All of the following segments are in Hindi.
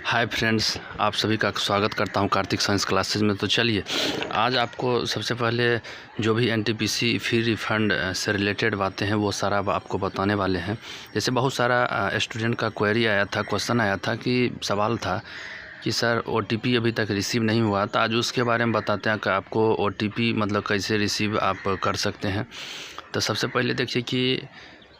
हाय फ्रेंड्स, आप सभी का स्वागत करता हूं कार्तिक साइंस क्लासेज में। तो चलिए आज आपको सबसे पहले जो भी एनटीपीसी फी रिफ़ंड से रिलेटेड बातें हैं वो सारा आपको बताने वाले हैं। जैसे बहुत सारा स्टूडेंट का क्वेरी आया था, क्वेश्चन आया था कि सवाल था कि सर ओटीपी अभी तक रिसीव नहीं हुआ। तो आज उसके बारे में बताते हैं कि आपको ओटीपी मतलब कैसे रिसीव आप कर सकते हैं। तो सबसे पहले देखिए कि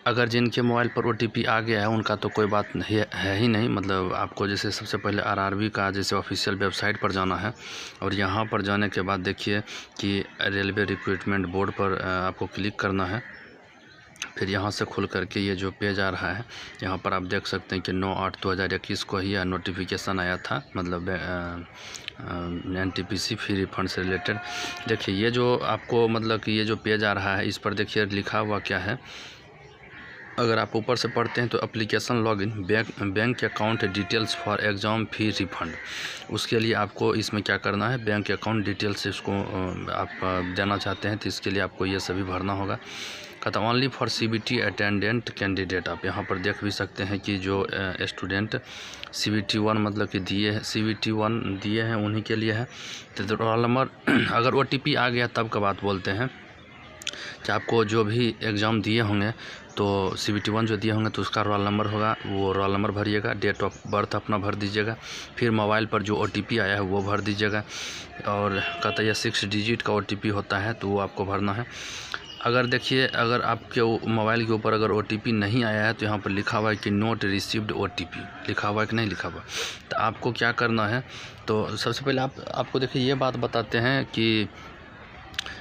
अगर जिनके मोबाइल पर ओटीपी आ गया है उनका तो कोई बात नहीं है ही नहीं। मतलब आपको जैसे सबसे पहले आरआरबी का जैसे ऑफिशियल वेबसाइट पर जाना है और यहाँ पर जाने के बाद देखिए कि रेलवे रिक्रूटमेंट बोर्ड पर आपको क्लिक करना है। फिर यहाँ से खुल करके ये जो पेज आ रहा है यहाँ पर आप देख सकते हैं कि 9/8/2021 को ही नोटिफिकेशन आया था, मतलब एनटीपीसी फी रिफंड से रिलेटेड। देखिए ये जो आपको मतलब कि ये जो पेज आ रहा है इस पर देखिए लिखा हुआ क्या है। अगर आप ऊपर से पढ़ते हैं तो application login bank account details for exam fee refund. उसके लिए आपको इसमें क्या करना है, बैंक अकाउंट डिटेल्स इसको आप देना चाहते हैं तो इसके लिए आपको ये सभी भरना होगा। कहता only for CBT attendant candidate. आप यहाँ पर देख भी सकते हैं कि जो स्टूडेंट सीबीटी 1 मतलब कि दिए हैं, सीबीटी 1 दिए हैं उन्हीं के लिए है। तो रोल नंबर अगर ओटीपी आ गया तब का बात बोलते हैं कि आपको जो भी एग्ज़ाम दिए होंगे तो सीबीटी 1 जो दिए होंगे तो उसका रोल नंबर होगा, वो रोल नंबर भरिएगा, डेट ऑफ बर्थ अपना भर दीजिएगा, फिर मोबाइल पर जो ओटीपी आया है वो भर दीजिएगा। और कहता है 6 डिजिट का ओटीपी होता है तो वो आपको भरना है। अगर देखिए अगर आपके मोबाइल के ऊपर अगर ओटीपी नहीं आया है तो यहाँ पर लिखा हुआ है कि नोट रिसीव्ड ओटीपी, लिखा हुआ है कि नहीं लिखा हुआ। तो आपको क्या करना है, तो सबसे पहले आपको देखिए ये बात बताते हैं कि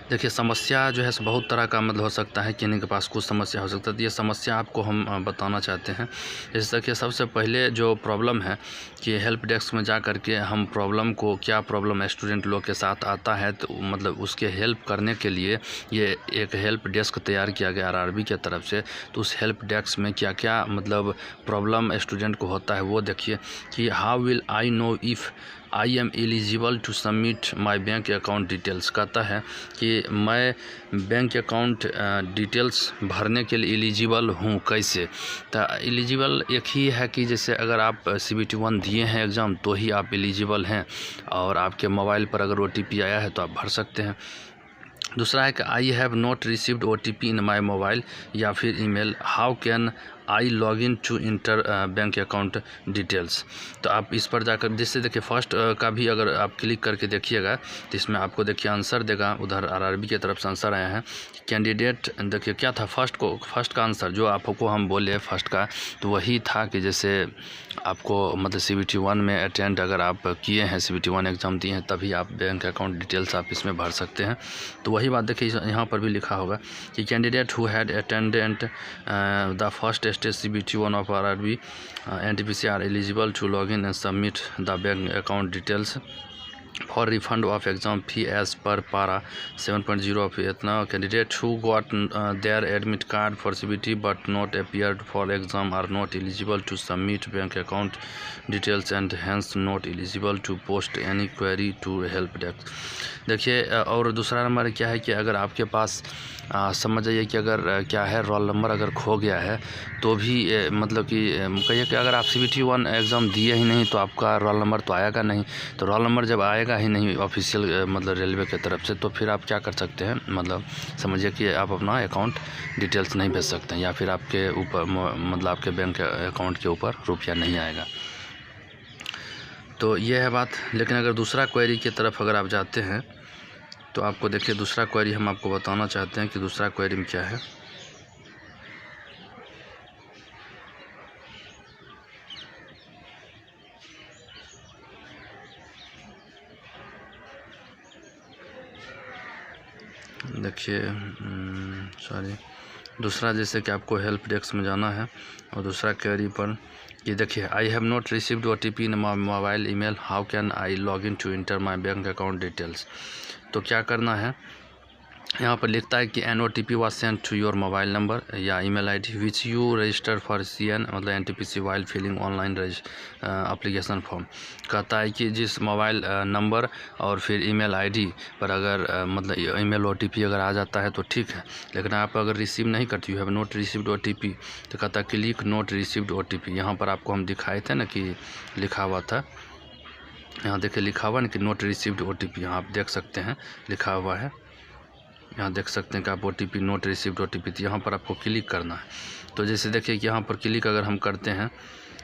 देखिए समस्या जो है सो बहुत तरह का मतलब हो सकता है, किन्हीं के पास कुछ समस्या हो सकता है। तो ये समस्या आपको हम बताना चाहते हैं। जैसे कि सबसे पहले जो प्रॉब्लम है कि हेल्प डेस्क में जा कर के हम प्रॉब्लम को, क्या प्रॉब्लम स्टूडेंट लोग के साथ आता है तो मतलब उसके हेल्प करने के लिए ये एक हेल्प डेस्क तैयार किया गया आरआरबी की तरफ से। तो उस हेल्प डेस्क में क्या क्या मतलब प्रॉब्लम स्टूडेंट को होता है वो देखिए कि how will I know if I am eligible to submit my bank account details. कहता है कि मैं बैंक अकाउंट डिटेल्स भरने के लिए एलिजिबल हूँ कैसे। तो एलिजिबल एक ही है कि जैसे अगर आप सीबीटी 1 दिए हैं एग्ज़ाम तो ही आप एलिजिबल हैं, और आपके मोबाइल पर अगर ओटीपी आया है तो आप भर सकते हैं। दूसरा है कि I have not received OTP in my mobile या फिर email, how can I log in to enter bank account details. तो आप इस पर जाकर जिससे देखिए फर्स्ट का भी अगर आप क्लिक करके देखिएगा तो इसमें आपको देखिए आंसर देगा, उधर आरआरबी की तरफ से आंसर आया है। कैंडिडेट देखिए क्या था, फर्स्ट का आंसर जो आपको हम बोले फर्स्ट का तो वही था कि जैसे आपको मतलब सीबीटी 1 में अटेंड अगर आप किए हैं, सीबीटी 1 एग्ज़ाम दिए हैं तभी आप बैंक अकाउंट डिटेल्स आप इसमें भर सकते हैं। तो वही बात देखिए यहाँ पर भी लिखा होगा कि candidate who had attended the first stage CBT 1 of RRB NTPC are eligible to log in and submit the bank account details for refund of exam fee as per para 7.0 of इतना। Candidate who got their admit card for CBT but not appeared for exam are not eligible to submit bank account details and hence not eligible to post any query to help desk। देखिए और दूसरा नंबर क्या है कि अगर आपके पास समझ जाइए कि अगर क्या है रोल नंबर अगर खो गया है तो भी मतलब कि कहिए कि अगर आप सीबीटी 1 एग्ज़ाम दिए ही नहीं तो आपका रोल नंबर तो आएगा नहीं। तो रोल नंबर जब आएगा ही नहीं ऑफिशियल मतलब रेलवे की तरफ से तो फिर आप क्या कर सकते हैं, मतलब समझिए कि आप अपना अकाउंट डिटेल्स नहीं भेज सकते हैं या फिर आपके ऊपर मतलब आपके बैंक अकाउंट के ऊपर रुपया नहीं आएगा। तो ये है बात। लेकिन अगर दूसरा क्वेरी की तरफ अगर आप जाते हैं तो आपको देखिए दूसरा क्वेरी हम आपको बताना चाहते हैं कि दूसरा क्वेरी में क्या है। देखिए सॉरी, दूसरा जैसे कि आपको हेल्प डेस्क में जाना है और दूसरा क्वेरी पर ये देखिए I have not received OTP in my mobile email, how can I log in to enter my bank account details. तो क्या करना है, यहाँ पर लिखता है कि an O T P was send to your mobile number या email ID which you register for C N मतलब N T P C while filling online application form. कहता है कि जिस मोबाइल नंबर और फिर ईमेल आईडी पर अगर मतलब ईमेल ओ टी पी अगर आ जाता है तो ठीक है, लेकिन आप अगर रिसीव नहीं करती, you have not received O T P, तो कहता है click not received O T P. यहाँ पर आपको हम दिखाए थे ना कि लिखा हुआ था, यहाँ देखिए लिखा हुआ ना कि not received O T P, यहाँ आप देख सकते हैं लिखा हुआ है, यहाँ देख सकते हैं कि आप O T P not received O T P, यहाँ पर आपको क्लिक करना है। तो जैसे देखिए कि यहाँ पर क्लिक अगर हम करते हैं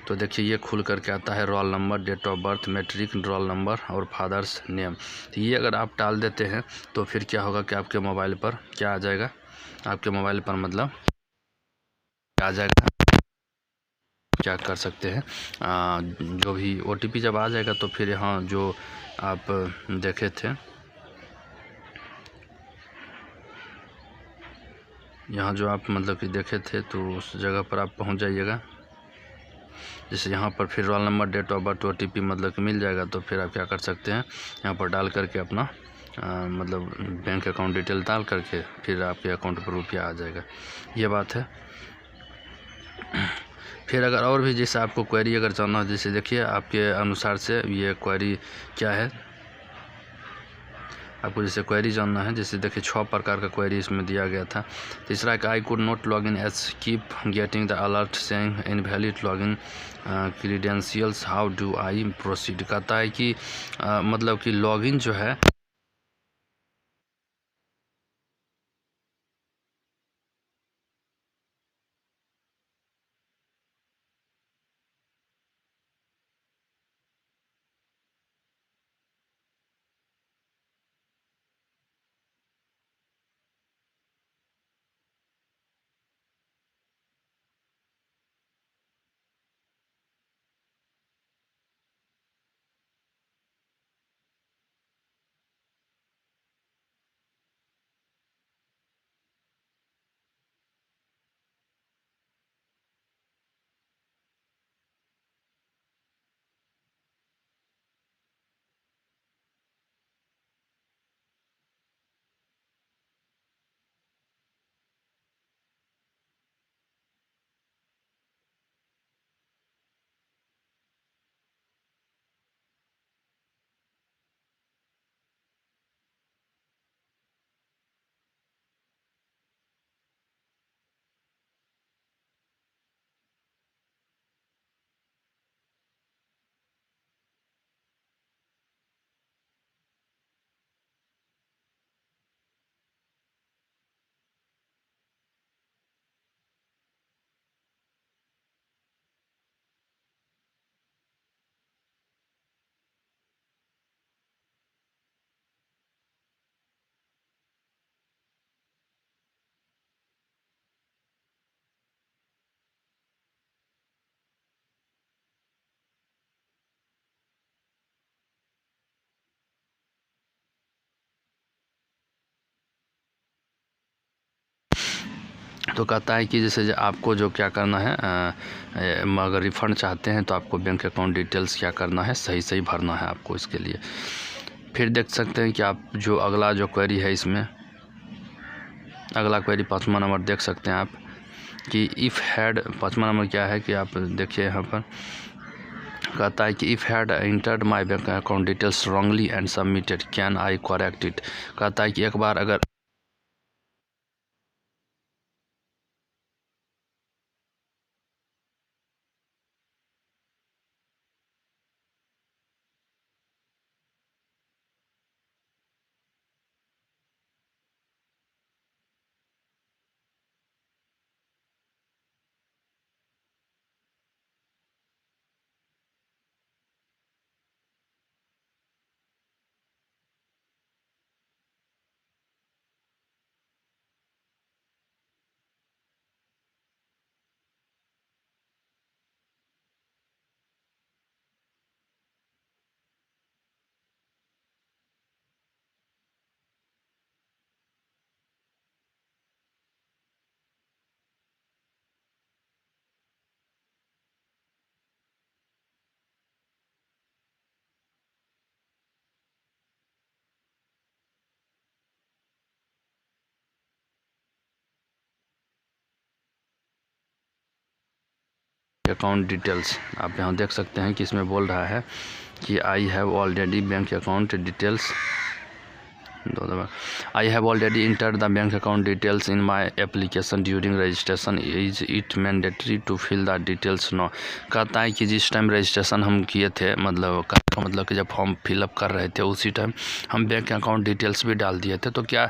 तो देखिए ये खुल करके आता है roll number, date of birth, matric roll number और फादर्स नेम। तो ये अगर आप डाल देते हैं तो फिर क्या होगा कि आपके मोबाइल पर क्या आ जाएगा, आपके मोबाइल पर मतलब आ जाएगा, क्या कर सकते हैं जो भी ओ टी पी जब आ जाएगा तो फिर यहाँ जो आप देखे थे, यहाँ जो आप मतलब कि देखे थे तो उस जगह पर आप पहुँच जाइएगा। जैसे यहाँ पर फिर roll number, date of birth, O T P मतलब कि मिल जाएगा, तो फिर आप क्या कर सकते हैं यहाँ पर डाल करके अपना मतलब बैंक अकाउंट डिटेल डाल करके फिर आपके अकाउंट पर रुपया आ जाएगा, ये बात है। फिर अगर और भी जैसे आपको क्वेरी अगर जानना हो, जैसे देखिए आपके अनुसार से ये क्वेरी क्या है, आपको जैसे क्वेरी जानना है, जैसे देखिए 6 प्रकार का क्वेरी इसमें दिया गया था। तीसरा कि I could not log in as keep getting the alert saying invalid login credentials, how do I proceed. कहता है कि मतलब कि लॉगिन जो है तो कहता है कि जैसे आपको जो क्या करना है अगर रिफ़ंड चाहते हैं तो आपको बैंक अकाउंट डिटेल्स क्या करना है, सही सही भरना है आपको इसके लिए। फिर देख सकते हैं कि आप जो अगला जो क्वेरी है इसमें अगला क्वेरी 5वां नंबर देख सकते हैं आप कि इफ़ हैड, 5वां नंबर क्या है कि आप देखिए यहाँ पर कहता है कि if had entered my bank account details wrongly and submitted can I correct it. कहता है कि एक बार अगर अकाउंट डिटेल्स। आप यहाँ देख सकते हैं कि इसमें बोल रहा है कि I have already bank account details, I have already entered the bank account details in my application during registration, is it mandatory to fill the details no. कहता है कि जिस टाइम रजिस्ट्रेशन हम किए थे, मतलब कि जब फॉर्म फिलअप कर रहे थे उसी टाइम हम बैंक अकाउंट डिटेल्स भी डाल दिए थे, तो क्या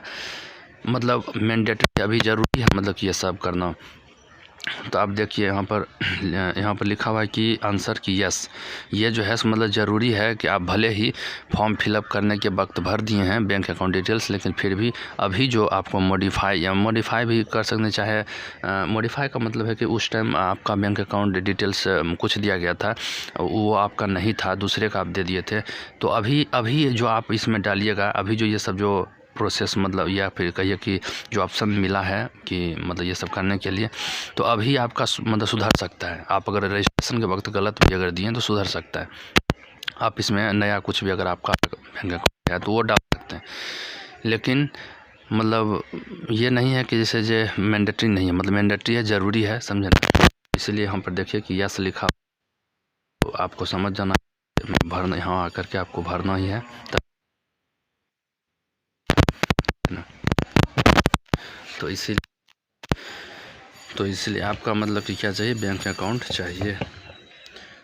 मतलब मैंडेटरी अभी ज़रूरी है मतलब कि ये सब करना। तो आप देखिए यहाँ पर लिखा हुआ है कि आंसर की यस, ये जो है मतलब ज़रूरी है कि आप भले ही फॉर्म फिलअप करने के वक्त भर दिए हैं बैंक अकाउंट डिटेल्स, लेकिन फिर भी अभी जो आपको मॉडिफाई भी कर सकते हैं। चाहे मॉडिफाई का मतलब है कि उस टाइम आपका बैंक अकाउंट डिटेल्स कुछ दिया गया था, वो आपका नहीं था, दूसरे का आप दे दिए थे, तो अभी जो आप इसमें डालिएगा, अभी जो ये सब जो प्रोसेस मतलब या फिर कहिए कि जो ऑप्शन मिला है कि मतलब ये सब करने के लिए, तो अभी आपका मतलब सुधर सकता है। आप अगर रजिस्ट्रेशन के वक्त गलत भी अगर दिए तो सुधर सकता है। आप इसमें नया कुछ भी अगर आपका बैंक अकाउंट है तो वो डाल सकते हैं, लेकिन मतलब ये नहीं है कि जैसे जे मैंडेटरी नहीं है, मतलब मैंडेटरी है, ज़रूरी है, समझे ना। इसलिए यहाँ पर देखिए कि यस लिखा, तो आपको समझ जाना भरना, यहाँ आकर के आपको भरना ही है। तो इसीलिए आपका मतलब कि क्या चाहिए, बैंक अकाउंट चाहिए।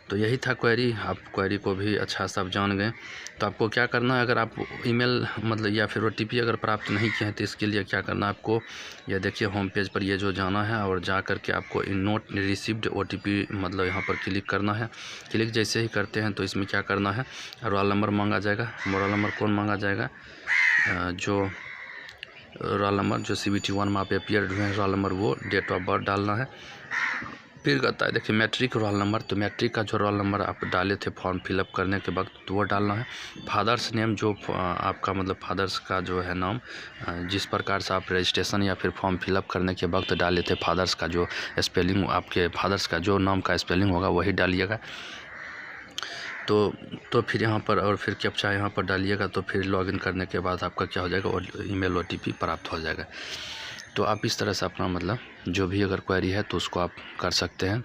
तो यही था क्वेरी। आप क्वेरी को भी अच्छा सा आप जान गए। तो आपको क्या करना है, अगर आप ईमेल मतलब या फिर OTP अगर प्राप्त नहीं किए हैं तो इसके लिए क्या करना है आपको, ये देखिए होम पेज पर ये जो जाना है और जा कर के आपको इन नोट रिसीव्ड OTP मतलब यहाँ पर क्लिक करना है। क्लिक जैसे ही करते हैं तो इसमें क्या करना है, रोल नंबर मांगा जाएगा। रोल नंबर कौन मांगा जाएगा, जो रोल नंबर जो CBT 1 में आप अपीयर्ड हुए हैं रोल नंबर, वो डेट ऑफ बर्थ डालना है। फिर कहता है देखिए मैट्रिक रोल नंबर, तो मैट्रिक का जो रोल नंबर आप डाले थे फॉर्म फिलअप करने के वक्त तो वो डालना है। फादर्स नेम, जो आपका मतलब फादर्स का जो है नाम, जिस प्रकार से आप रजिस्ट्रेशन या फिर फॉर्म फिलअप करने के वक्त डाले थे, फादर्स का जो स्पेलिंग, आपके फादर्स का जो नाम का स्पेलिंग होगा वही डालिएगा। तो फिर यहाँ पर और फिर कैप्चा यहाँ पर डालिएगा, तो फिर लॉगिन करने के बाद आपका क्या हो जाएगा, और ईमेल OTP प्राप्त हो जाएगा। तो आप इस तरह से अपना मतलब जो भी अगर क्वेरी है तो उसको आप कर सकते हैं।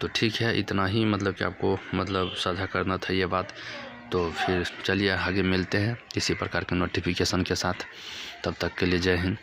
तो ठीक है, इतना ही मतलब कि आपको मतलब साझा करना था ये बात। तो फिर चलिए आगे मिलते हैं इसी प्रकार के नोटिफिकेशन के साथ। तब तक के लिए जय हिंद।